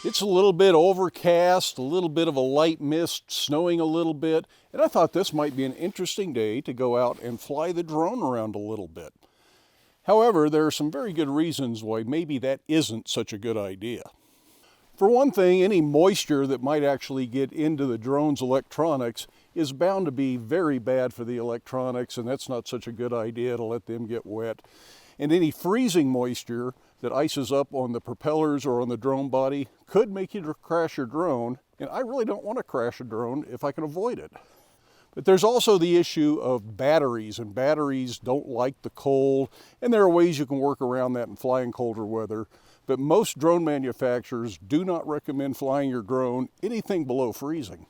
It's a little bit overcast, a little bit of a light mist, snowing a little bit, and I thought this might be an interesting day to go out and fly the drone around a little bit. However, there are some very good reasons why maybe that isn't such a good idea. For one thing, any moisture that might actually get into the drone's electronics is bound to be very bad for the electronics, and that's not such a good idea to let them get wet. And any freezing moisture that ices up on the propellers or on the drone body could make you crash your drone, and I really don't want to crash a drone if I can avoid it. But there's also the issue of batteries, and batteries don't like the cold, and there are ways you can work around that and fly in colder weather. But most drone manufacturers do not recommend flying your drone anything below freezing.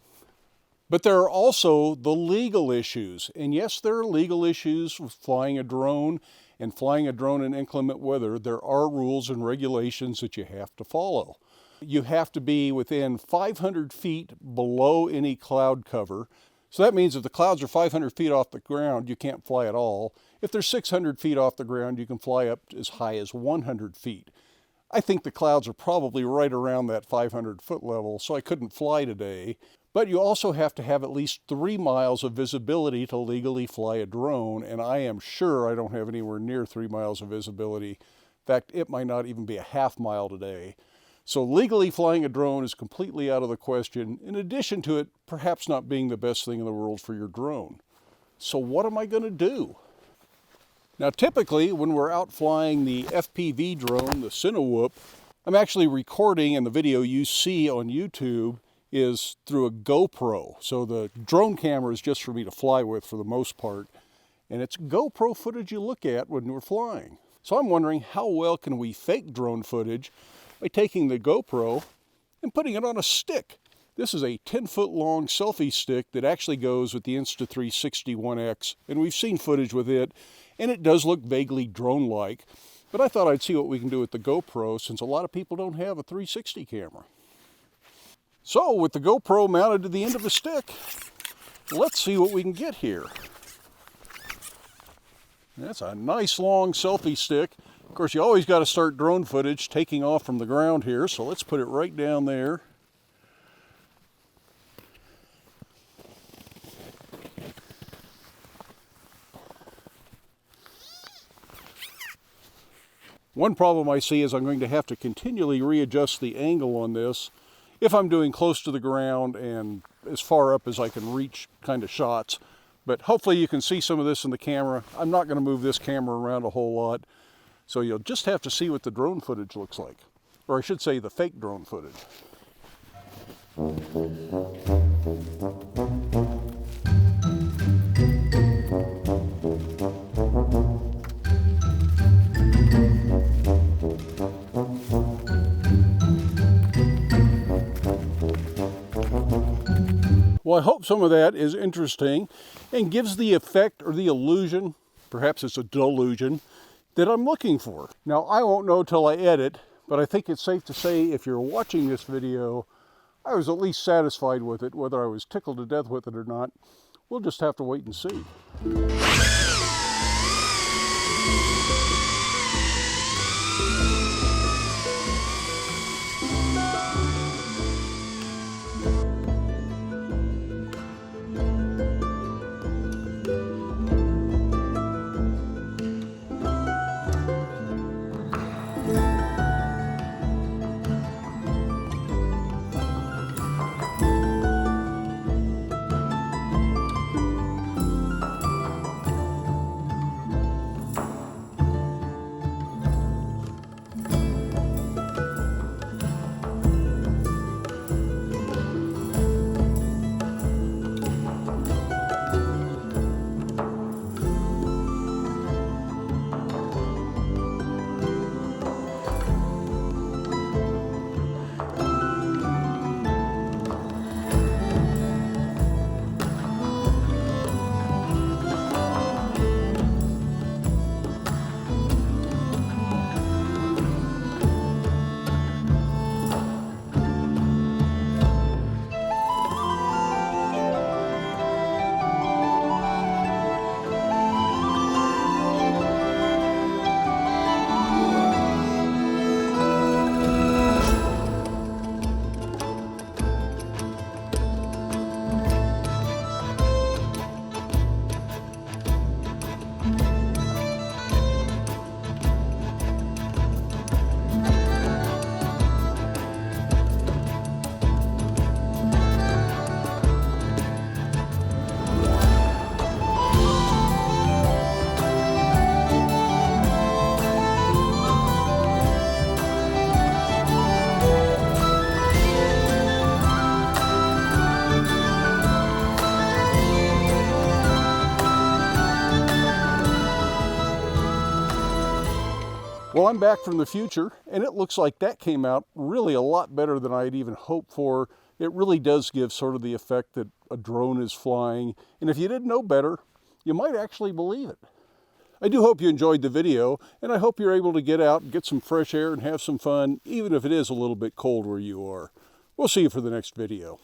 But there are also the legal issues, and yes, there are legal issues with flying a drone and flying a drone in inclement weather. There are rules and regulations that you have to follow. You have to be within 500 feet below any cloud cover. So that means if the clouds are 500 feet off the ground, you can't fly at all. If they're 600 feet off the ground, you can fly up as high as 100 feet. I think the clouds are probably right around that 500-foot level, so I couldn't fly today. But you also have to have at least 3 miles of visibility to legally fly a drone, and I am sure I don't have anywhere near 3 miles of visibility. In fact, it might not even be a half mile today. So legally flying a drone is completely out of the question, in addition to it perhaps not being the best thing in the world for your drone. So what am I going to do? Now typically when we're out flying the FPV drone, the Cinewhoop, I'm actually recording, and the video you see on YouTube is through a GoPro. So the drone camera is just for me to fly with for the most part, and it's GoPro footage you look at when we're flying. So I'm wondering, how well can we fake drone footage by taking the GoPro and putting it on a stick? This is a 10-foot long selfie stick that actually goes with the Insta360 One X, and we've seen footage with it, and it does look vaguely drone-like. But I thought I'd see what we can do with the GoPro, since a lot of people don't have a 360 camera. So with the GoPro mounted to the end of the stick, let's see what we can get here. That's a nice long selfie stick. Of course, you always got to start drone footage taking off from the ground here, so let's put it right down there. One problem I see is I'm going to have to continually readjust the angle on this if I'm doing close to the ground and as far up as I can reach kind of shots. But hopefully you can see some of this in the camera. I'm not going to move this camera around a whole lot, so you'll just have to see what the drone footage looks like. Or I should say the fake drone footage. Well, I hope some of that is interesting and gives the effect or the illusion, perhaps it's a delusion, that I'm looking for. Now, I won't know till I edit, but I think it's safe to say if you're watching this video, I was at least satisfied with it. Whether I was tickled to death with it or not, we'll just have to wait and see. Well, I'm back from the future, and it looks like that came out really a lot better than I'd even hoped for. It really does give sort of the effect that a drone is flying, and if you didn't know better, you might actually believe it. I do hope you enjoyed the video, and I hope you're able to get out and get some fresh air and have some fun, even if it is a little bit cold where you are. We'll see you for the next video.